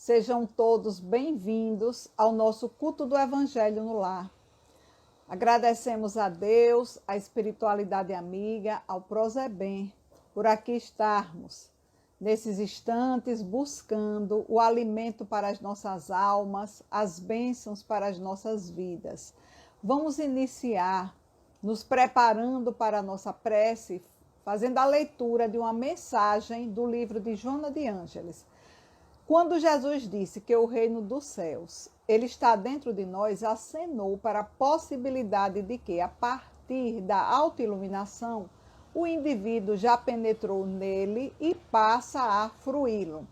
Sejam todos bem-vindos ao nosso culto do Evangelho no Lar. Agradecemos a Deus, à espiritualidade amiga, ao Prozebem, por aqui estarmos, nesses instantes, buscando o alimento para as nossas almas, as bênçãos para as nossas vidas. Vamos iniciar nos preparando para a nossa prece, fazendo a leitura de uma mensagem do livro de Joana de Ângeles. Quando Jesus disse que o reino dos céus, ele está dentro de nós, acenou para a possibilidade de que, a partir da autoiluminação, o indivíduo já penetrou nele e passa a fruí-lo.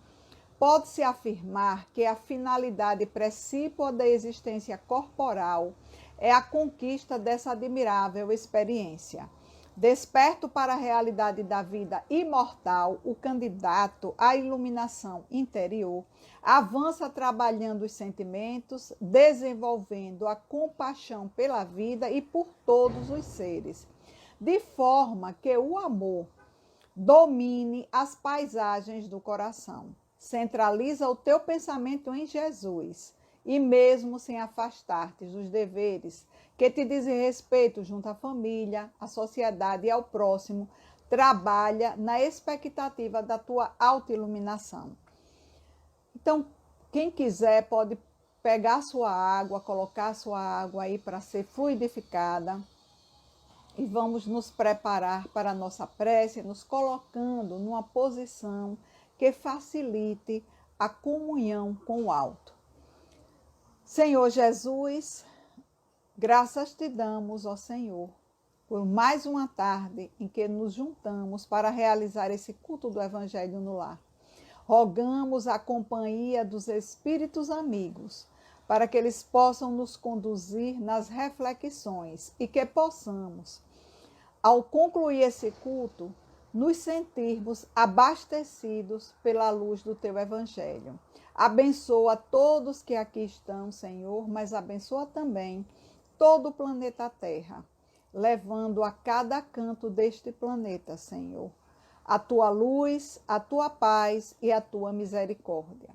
Pode-se afirmar que a finalidade precípua da existência corporal é a conquista dessa admirável experiência. Desperto para a realidade da vida imortal, o candidato à iluminação interior avança trabalhando os sentimentos, desenvolvendo a compaixão pela vida e por todos os seres, de forma que o amor domine as paisagens do coração. Centraliza o teu pensamento em Jesus e mesmo sem afastar-te dos deveres que te dizem respeito junto à família, à sociedade e ao próximo, trabalha na expectativa da tua autoiluminação. Então, quem quiser pode pegar sua água, colocar sua água aí para ser fluidificada e vamos nos preparar para a nossa prece, nos colocando numa posição que facilite a comunhão com o alto. Senhor Jesus, graças te damos, ó Senhor, por mais uma tarde em que nos juntamos para realizar esse culto do Evangelho no lar. Rogamos a companhia dos Espíritos amigos, para que eles possam nos conduzir nas reflexões e que possamos, ao concluir esse culto, nos sentirmos abastecidos pela luz do teu Evangelho. Abençoa todos que aqui estão, Senhor, mas abençoa também todo o planeta Terra, levando a cada canto deste planeta, Senhor, a tua luz, a tua paz e a tua misericórdia.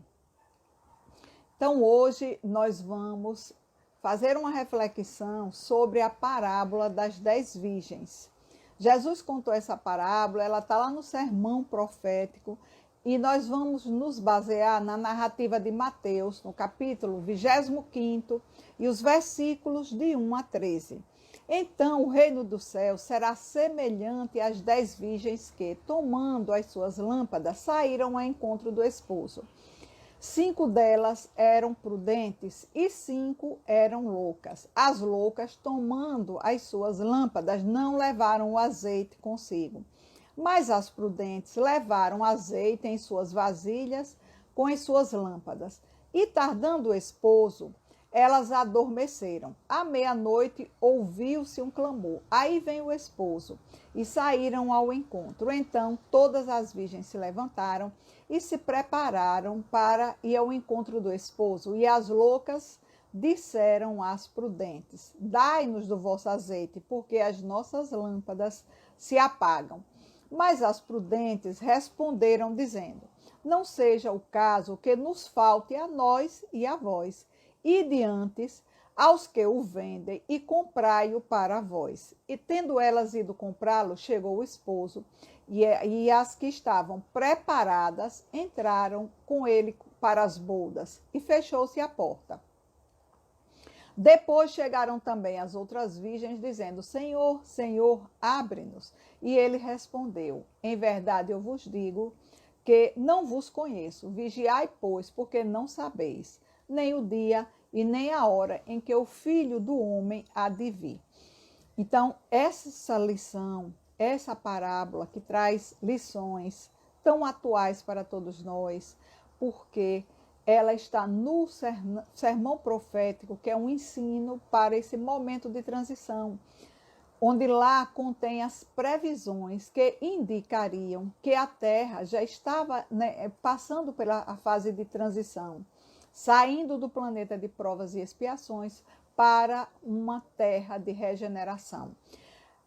Então, hoje nós vamos fazer uma reflexão sobre a parábola das 10 virgens. Jesus contou essa parábola, ela está lá no sermão profético, e nós vamos nos basear na narrativa de Mateus, no capítulo 25, e os versículos de 1 a 13. Então, o reino do céu será semelhante às 10 virgens que, tomando as suas lâmpadas, saíram ao encontro do esposo. 5 delas eram prudentes e 5 eram loucas. As loucas, tomando as suas lâmpadas, não levaram o azeite consigo. Mas as prudentes levaram azeite em suas vasilhas com as suas lâmpadas. E tardando o esposo, elas adormeceram. À meia-noite ouviu-se um clamor. Aí vem o esposo. E saíram ao encontro. Então todas as virgens se levantaram e se prepararam para ir ao encontro do esposo. E as loucas disseram às prudentes: dai-nos do vosso azeite, porque as nossas lâmpadas se apagam. Mas as prudentes responderam dizendo: não seja o caso que nos falte a nós e a vós. Ide antes aos que o vendem e comprai-o para vós. E tendo elas ido comprá-lo, chegou o esposo, e as que estavam preparadas entraram com ele para as bodas, e fechou-se a porta. Depois chegaram também as outras virgens, dizendo: Senhor, Senhor, abre-nos. E ele respondeu: em verdade eu vos digo que não vos conheço. Vigiai, pois, porque não sabeis nem o dia e nem a hora em que o Filho do Homem há de vir. Então, essa lição, essa parábola que traz lições tão atuais para todos nós, porque ela está no sermão profético, que é um ensino para esse momento de transição, onde lá contém as previsões que indicariam que a Terra já estava, passando pela fase de transição, saindo do planeta de provas e expiações para uma terra de regeneração.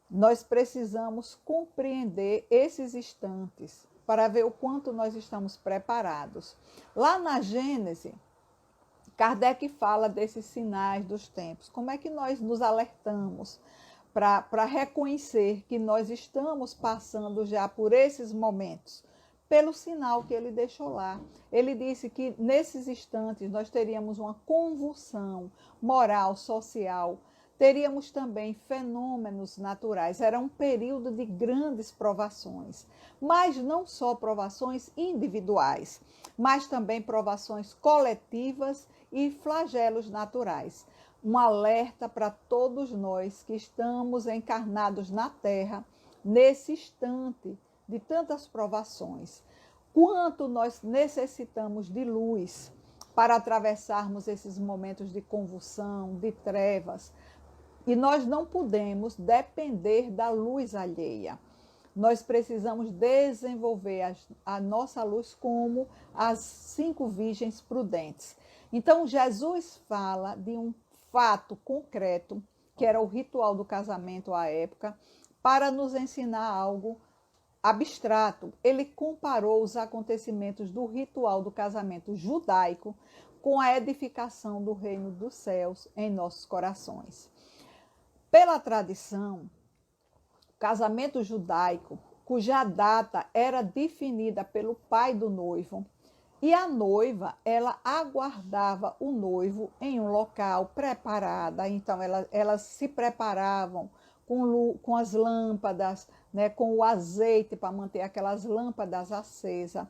Nós precisamos compreender esses instantes para ver o quanto nós estamos preparados. Lá na Gênesis, Kardec fala desses sinais dos tempos. Como é que nós nos alertamos para reconhecer que nós estamos passando já por esses momentos? Pelo sinal que ele deixou lá. Ele disse que nesses instantes nós teríamos uma convulsão moral, social, teríamos também fenômenos naturais. Era um período de grandes provações, mas não só provações individuais, mas também provações coletivas e flagelos naturais. Um alerta para todos nós que estamos encarnados na Terra nesse instante de tantas provações. Quanto nós necessitamos de luz para atravessarmos esses momentos de convulsão, de trevas. E nós não podemos depender da luz alheia. Nós precisamos desenvolver a nossa luz como as 5 virgens prudentes. Então, Jesus fala de um fato concreto, que era o ritual do casamento à época, para nos ensinar algo abstrato. Ele comparou os acontecimentos do ritual do casamento judaico com a edificação do reino dos céus em nossos corações. Pela tradição, o casamento judaico, cuja data era definida pelo pai do noivo, e a noiva, ela aguardava o noivo em um local preparada. Então, elas se preparavam com as lâmpadas, né, com o azeite para manter aquelas lâmpadas acesas.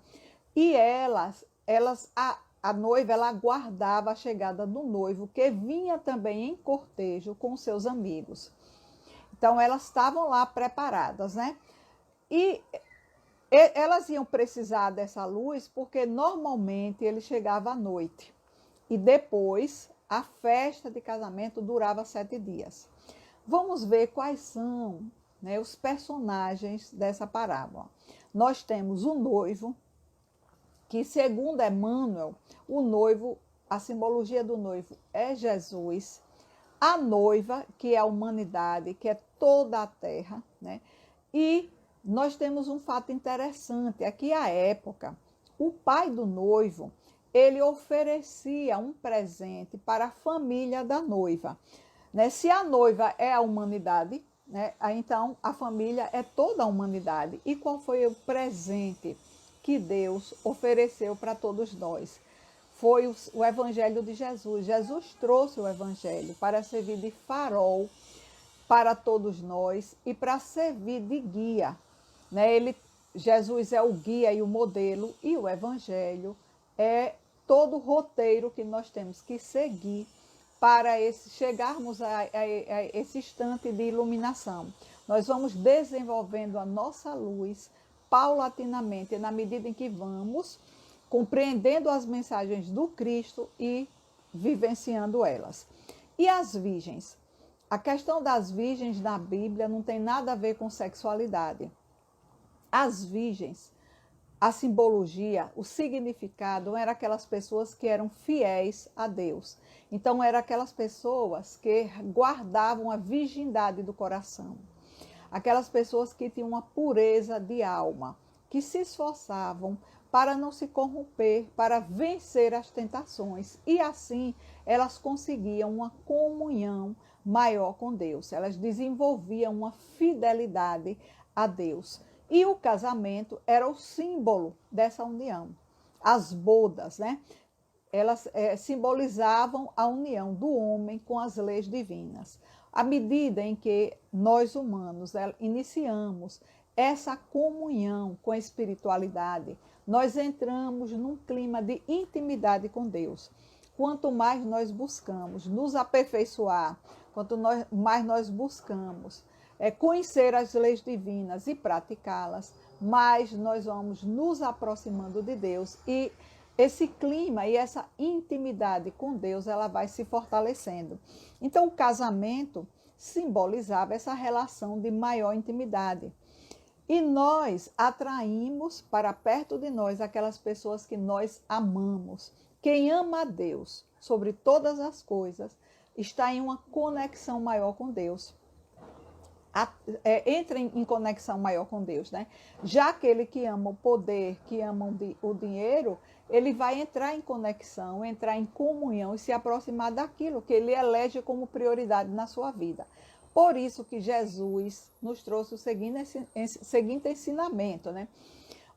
E a noiva, ela aguardava a chegada do noivo, que vinha também em cortejo com seus amigos. Então, elas estavam lá preparadas, né? E elas iam precisar dessa luz porque normalmente ele chegava à noite. E depois, a festa de casamento durava 7 dias. Vamos ver quais são, né, os personagens dessa parábola. Nós temos o noivo, que segundo Emmanuel, o noivo, a simbologia do noivo é Jesus. A noiva, que é a humanidade, que é toda a terra, né? E nós temos um fato interessante, é que à época, o pai do noivo, ele oferecia um presente para a família da noiva. Né? Se a noiva é a humanidade, né? Então a família é toda a humanidade. E qual foi o presente que Deus ofereceu para todos nós? Foi o Evangelho de Jesus. Jesus trouxe o Evangelho para servir de farol para todos nós e para servir de guia. Né? Jesus é o guia e o modelo, e o Evangelho é todo o roteiro que nós temos que seguir para chegarmos a esse instante de iluminação. Nós vamos desenvolvendo a nossa luz paulatinamente, na medida em que vamos compreendendo as mensagens do Cristo e vivenciando elas. E as virgens? A questão das virgens na Bíblia não tem nada a ver com sexualidade. As virgens, a simbologia, o significado, eram aquelas pessoas que eram fiéis a Deus. Então, eram aquelas pessoas que guardavam a virgindade do coração. Aquelas pessoas que tinham uma pureza de alma, que se esforçavam para não se corromper, para vencer as tentações. E assim, elas conseguiam uma comunhão maior com Deus. Elas desenvolviam uma fidelidade a Deus. E o casamento era o símbolo dessa união. As bodas, né? Elas simbolizavam a união do homem com as leis divinas. À medida em que nós humanos iniciamos essa comunhão com a espiritualidade, nós entramos num clima de intimidade com Deus. Quanto mais nós buscamos nos aperfeiçoar, quanto mais nós buscamos conhecer as leis divinas e praticá-las, mais nós vamos nos aproximando de Deus, e esse clima e essa intimidade com Deus, ela vai se fortalecendo. Então, o casamento simbolizava essa relação de maior intimidade. E nós atraímos para perto de nós aquelas pessoas que nós amamos. Quem ama a Deus sobre todas as coisas está em uma conexão maior com Deus. entra em conexão maior com Deus, né? Já aquele que ama o poder, que ama o dinheiro, ele vai entrar em conexão, entrar em comunhão e se aproximar daquilo que ele elege como prioridade na sua vida. Por isso que Jesus nos trouxe o seguinte ensinamento, né?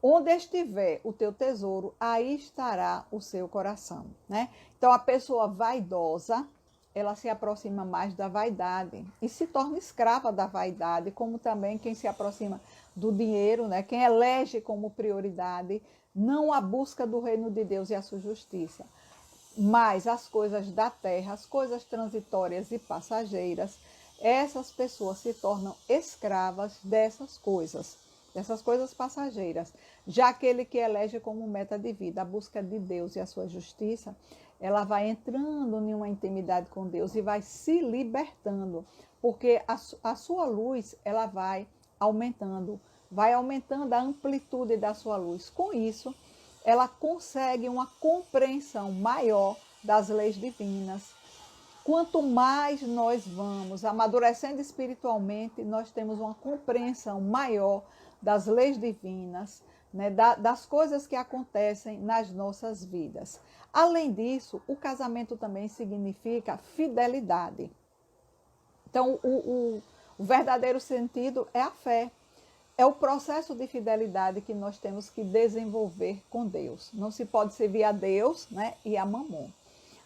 Onde estiver o teu tesouro, aí estará o seu coração, né? Então, a pessoa vaidosa, ela se aproxima mais da vaidade e se torna escrava da vaidade, como também quem se aproxima do dinheiro, né? Quem elege como prioridade não a busca do reino de Deus e a sua justiça, mas as coisas da terra, as coisas transitórias e passageiras, essas pessoas se tornam escravas dessas coisas passageiras. Já aquele que elege como meta de vida a busca de Deus e a sua justiça, ela vai entrando em uma intimidade com Deus e vai se libertando, porque a sua luz, ela vai aumentando a amplitude da sua luz. Com isso, ela consegue uma compreensão maior das leis divinas. Quanto mais nós vamos amadurecendo espiritualmente, nós temos uma compreensão maior das leis divinas, né, das coisas que acontecem nas nossas vidas. Além disso, o casamento também significa fidelidade. Então, o verdadeiro sentido é a fé. É o processo de fidelidade que nós temos que desenvolver com Deus. Não se pode servir a Deus, né, e a Mamon.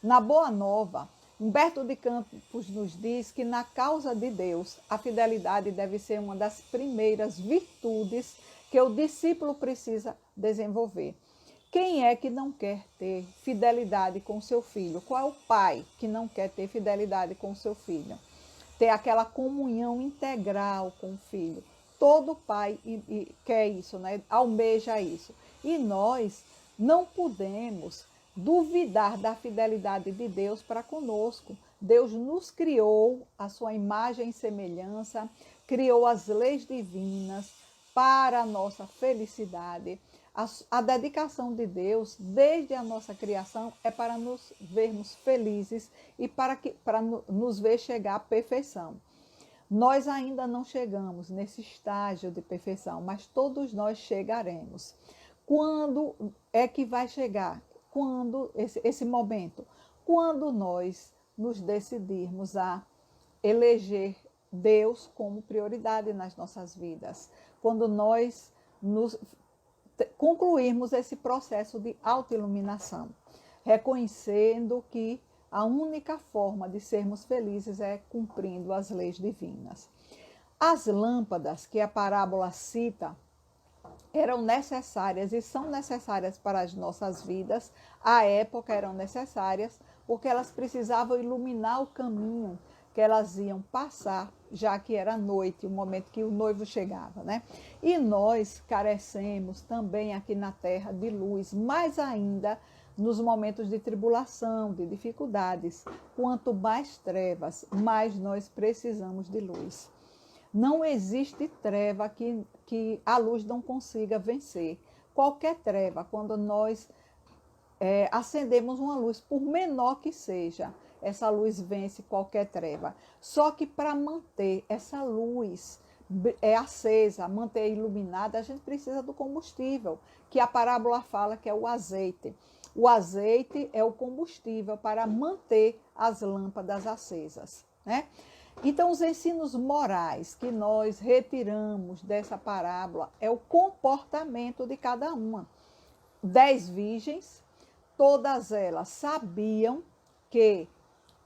Na Boa Nova, Humberto de Campos nos diz que na causa de Deus, a fidelidade deve ser uma das primeiras virtudes que o discípulo precisa desenvolver. Quem é que não quer ter fidelidade com seu filho? Qual é o pai que não quer ter fidelidade com seu filho? Ter aquela comunhão integral com o filho. Todo pai quer isso, né? Almeja isso. E nós não podemos duvidar da fidelidade de Deus para conosco. Deus nos criou a sua imagem e semelhança, criou as leis divinas para a nossa felicidade. A dedicação de Deus, desde a nossa criação, é para nos vermos felizes e para nos ver chegar à perfeição. Nós ainda não chegamos nesse estágio de perfeição, mas todos nós chegaremos. Quando é que vai chegar? Quando esse momento? Quando nós nos decidirmos a eleger Deus como prioridade nas nossas vidas. Quando nós concluirmos esse processo de autoiluminação, reconhecendo que a única forma de sermos felizes é cumprindo as leis divinas. As lâmpadas que a parábola cita eram necessárias e são necessárias para as nossas vidas. À época eram necessárias porque elas precisavam iluminar o caminho que elas iam passar, já que era noite, o momento que o noivo chegava, né? E nós carecemos também aqui na terra de luz, mais ainda nos momentos de tribulação, de dificuldades. Quanto mais trevas, mais nós precisamos de luz. Não existe treva que a luz não consiga vencer. Qualquer treva, quando nós acendemos uma luz, por menor que seja, essa luz vence qualquer treva. Só que para manter essa luz acesa, manter iluminada, a gente precisa do combustível, que a parábola fala que é o azeite. O azeite é o combustível para manter as lâmpadas acesas, né? Então, os ensinos morais que nós retiramos dessa parábola é o comportamento de cada uma. 10 virgens, todas elas sabiam que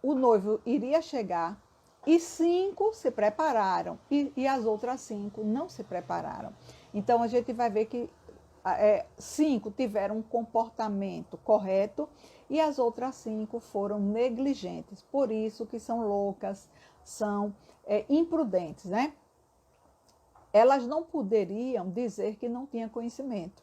o noivo iria chegar e 5 se prepararam e as outras 5 não se prepararam. Então, a gente vai ver que 5 tiveram um comportamento correto e as outras 5 foram negligentes. Por isso que são loucas, são imprudentes, né? Elas não poderiam dizer que não tinham conhecimento,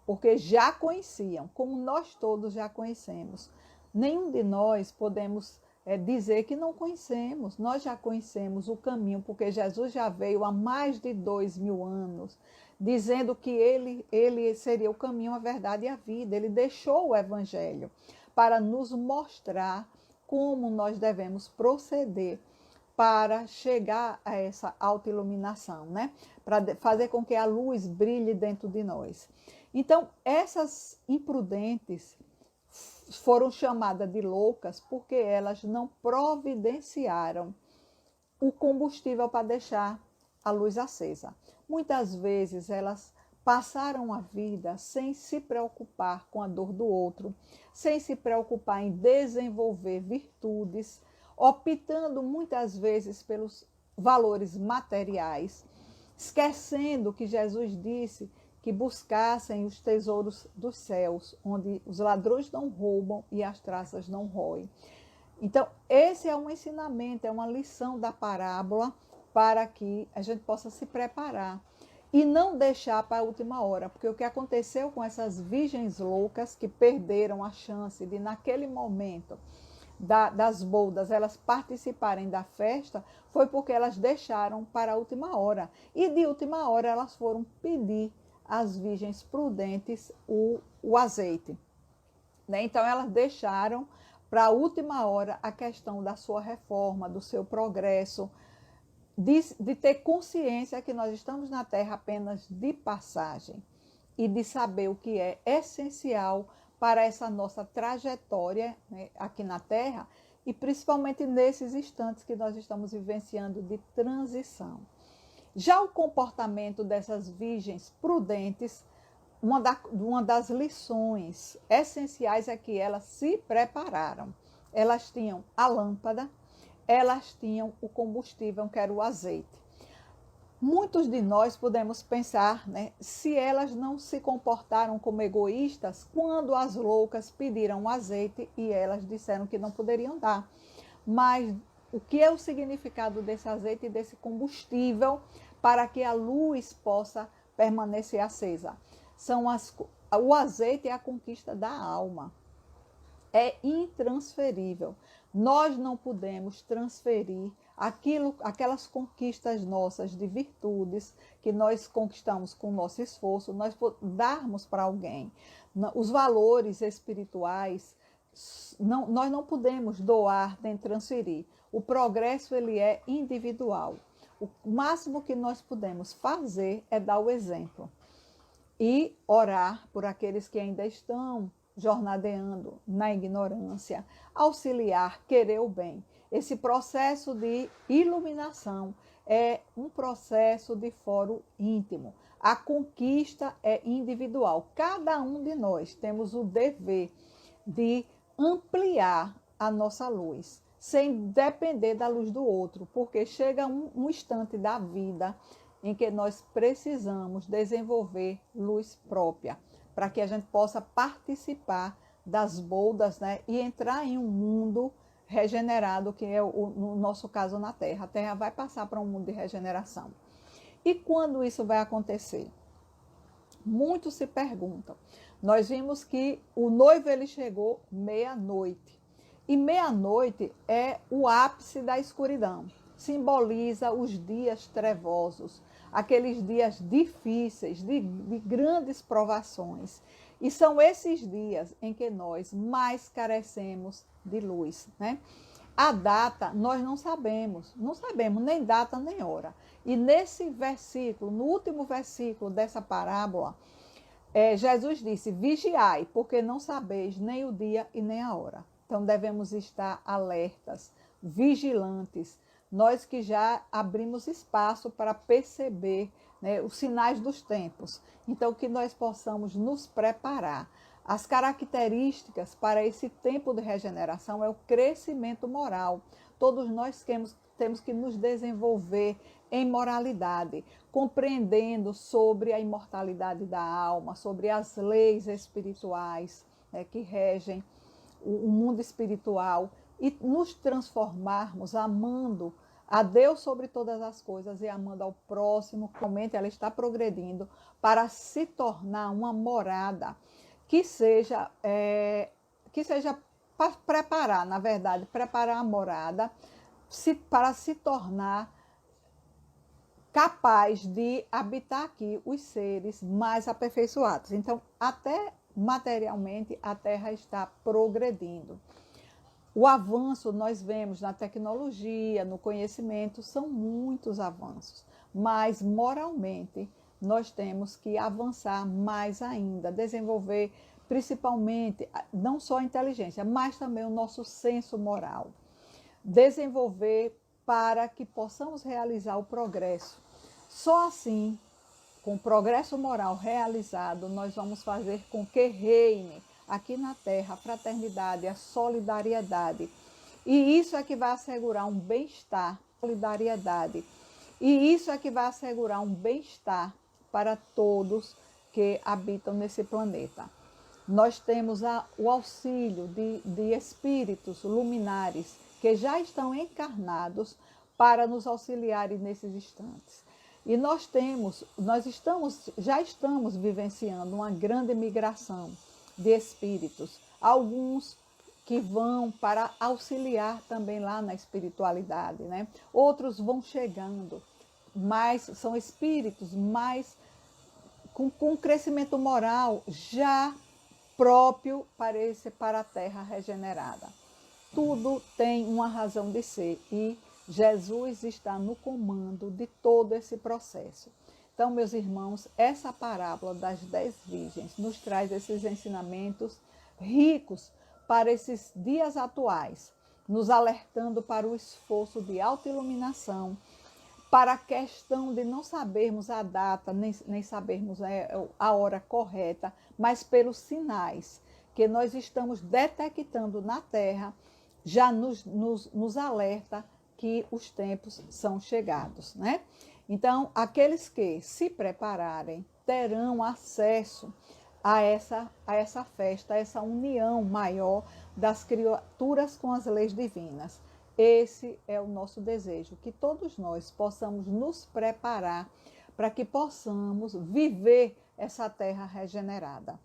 porque já conheciam, como nós todos já conhecemos. Nenhum de nós podemos dizer que não conhecemos. Nós já conhecemos o caminho, porque Jesus já veio há mais de 2000 anos, dizendo que ele seria o caminho, a verdade e a vida. Ele deixou o evangelho para nos mostrar como nós devemos proceder para chegar a essa autoiluminação, né? Para fazer com que a luz brilhe dentro de nós. Então, essas imprudentes foram chamadas de loucas porque elas não providenciaram o combustível para deixar a luz acesa. Muitas vezes elas passaram a vida sem se preocupar com a dor do outro, sem se preocupar em desenvolver virtudes, optando muitas vezes pelos valores materiais, esquecendo que Jesus disse que buscassem os tesouros dos céus, onde os ladrões não roubam e as traças não roem. Então, esse é um ensinamento, é uma lição da parábola para que a gente possa se preparar e não deixar para a última hora, porque o que aconteceu com essas virgens loucas que perderam a chance de, naquele momento das bodas, elas participarem da festa, foi porque elas deixaram para a última hora. E de última hora elas foram pedir às virgens prudentes o azeite. Né? Então elas deixaram para a última hora a questão da sua reforma, do seu progresso, de ter consciência que nós estamos na Terra apenas de passagem e de saber o que é essencial para essa nossa trajetória, né, aqui na Terra, e principalmente nesses instantes que nós estamos vivenciando de transição. Já o comportamento dessas virgens prudentes, uma das lições essenciais é que elas se prepararam. Elas tinham a lâmpada, elas tinham o combustível, que era o azeite. Muitos de nós podemos pensar, né, se elas não se comportaram como egoístas quando as loucas pediram azeite e elas disseram que não poderiam dar. Mas o que é o significado desse azeite e desse combustível para que a luz possa permanecer acesa? O azeite é a conquista da alma. É intransferível. Nós não podemos transferir aquelas conquistas nossas de virtudes que nós conquistamos com o nosso esforço, nós darmos para alguém. Os valores espirituais, nós não podemos doar nem transferir. O progresso ele é individual. O máximo que nós podemos fazer é dar o exemplo e orar por aqueles que ainda estão jornadeando na ignorância, auxiliar, querer o bem. Esse processo de iluminação é um processo de fórum íntimo. A conquista é individual. Cada um de nós temos o dever de ampliar a nossa luz, sem depender da luz do outro, porque chega um instante da vida em que nós precisamos desenvolver luz própria, para que a gente possa participar das bodas, né, e entrar em um mundo regenerado, que é no nosso caso na Terra. A Terra vai passar para um mundo de regeneração. E quando isso vai acontecer? Muitos se perguntam. Nós vimos que o noivo ele chegou meia-noite. E meia-noite é o ápice da escuridão. Simboliza os dias trevosos, aqueles dias difíceis, de grandes provações. E são esses dias em que nós mais carecemos de luz, né? A data nós não sabemos nem data nem hora. E nesse versículo, no último versículo dessa parábola, Jesus disse: vigiai, porque não sabeis nem o dia e nem a hora. Então devemos estar alertas, vigilantes, nós que já abrimos espaço para perceber, né, os sinais dos tempos. Então que nós possamos nos preparar. As características para esse tempo de regeneração é o crescimento moral. Todos nós temos que nos desenvolver em moralidade, compreendendo sobre a imortalidade da alma, sobre as leis espirituais, né, que regem o mundo espiritual, e nos transformarmos amando a Deus sobre todas as coisas e amando ao próximo. Realmente ela está progredindo para se tornar uma morada que seja para preparar, na verdade, preparar a morada para se tornar capaz de habitar aqui os seres mais aperfeiçoados. Então, até materialmente, a Terra está progredindo. O avanço nós vemos na tecnologia, no conhecimento, são muitos avanços, mas moralmente nós temos que avançar mais ainda, desenvolver principalmente não só a inteligência, mas também o nosso senso moral. Desenvolver para que possamos realizar o progresso. Só assim, com o progresso moral realizado, nós vamos fazer com que reine aqui na Terra a fraternidade, a solidariedade. E isso é que vai assegurar um bem-estar, solidariedade. E isso é que vai assegurar um bem-estar para todos que habitam nesse planeta. Nós temos o auxílio de espíritos luminares que já estão encarnados para nos auxiliarem nesses instantes. E já estamos vivenciando uma grande migração de espíritos, alguns que vão para auxiliar também lá na espiritualidade, né? Outros vão chegando, mas são espíritos mais com crescimento moral já próprio para a terra regenerada. Tudo tem uma razão de ser e Jesus está no comando de todo esse processo. Então, meus irmãos, essa parábola das 10 virgens nos traz esses ensinamentos ricos para esses dias atuais, nos alertando para o esforço de autoiluminação, para a questão de não sabermos a data, nem sabermos a hora correta, mas pelos sinais que nós estamos detectando na Terra, já nos alerta que os tempos são chegados, né? Então, aqueles que se prepararem terão acesso a essa festa, a essa união maior das criaturas com as leis divinas. Esse é o nosso desejo, que todos nós possamos nos preparar para que possamos viver essa terra regenerada.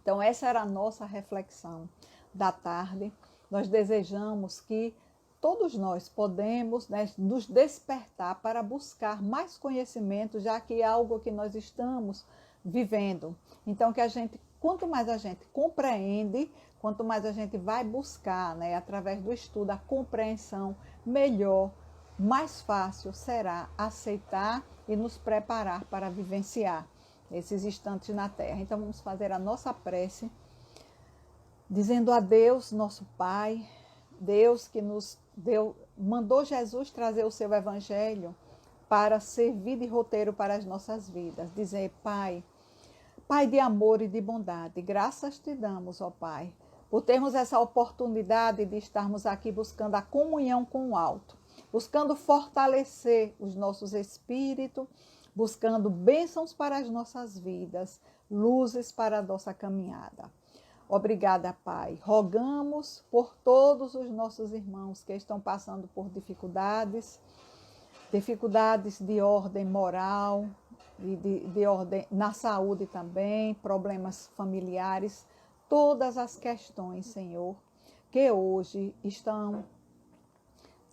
Então, essa era a nossa reflexão da tarde. Nós desejamos que todos nós podemos, né, nos despertar para buscar mais conhecimento, já que é algo que nós estamos vivendo. Então, quanto mais a gente compreende, quanto mais a gente vai buscar, né, através do estudo, a compreensão, melhor, mais fácil será aceitar e nos preparar para vivenciar esses instantes na Terra. Então, vamos fazer a nossa prece, dizendo a Deus, nosso Pai, Deus que nos mandou Jesus trazer o seu evangelho para servir de roteiro para as nossas vidas. Dizer, Pai de amor e de bondade, graças te damos, ó Pai, por termos essa oportunidade de estarmos aqui buscando a comunhão com o alto, buscando fortalecer os nossos espíritos, buscando bênçãos para as nossas vidas, luzes para a nossa caminhada. Obrigada, Pai. Rogamos por todos os nossos irmãos que estão passando por dificuldades de ordem moral e de ordem na saúde também, problemas familiares, todas as questões, Senhor, que hoje estão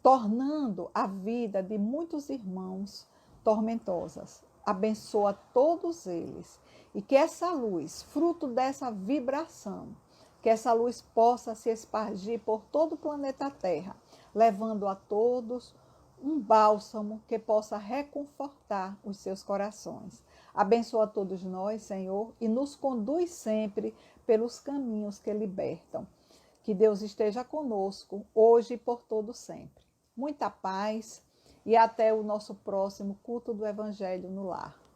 tornando a vida de muitos irmãos tormentosas. Abençoa todos eles e que essa luz, fruto dessa vibração, que essa luz possa se espargir por todo o planeta Terra, levando a todos um bálsamo que possa reconfortar os seus corações. Abençoa todos nós, Senhor, e nos conduz sempre pelos caminhos que libertam. Que Deus esteja conosco, hoje e por todo sempre. Muita paz e até o nosso próximo culto do Evangelho no Lar.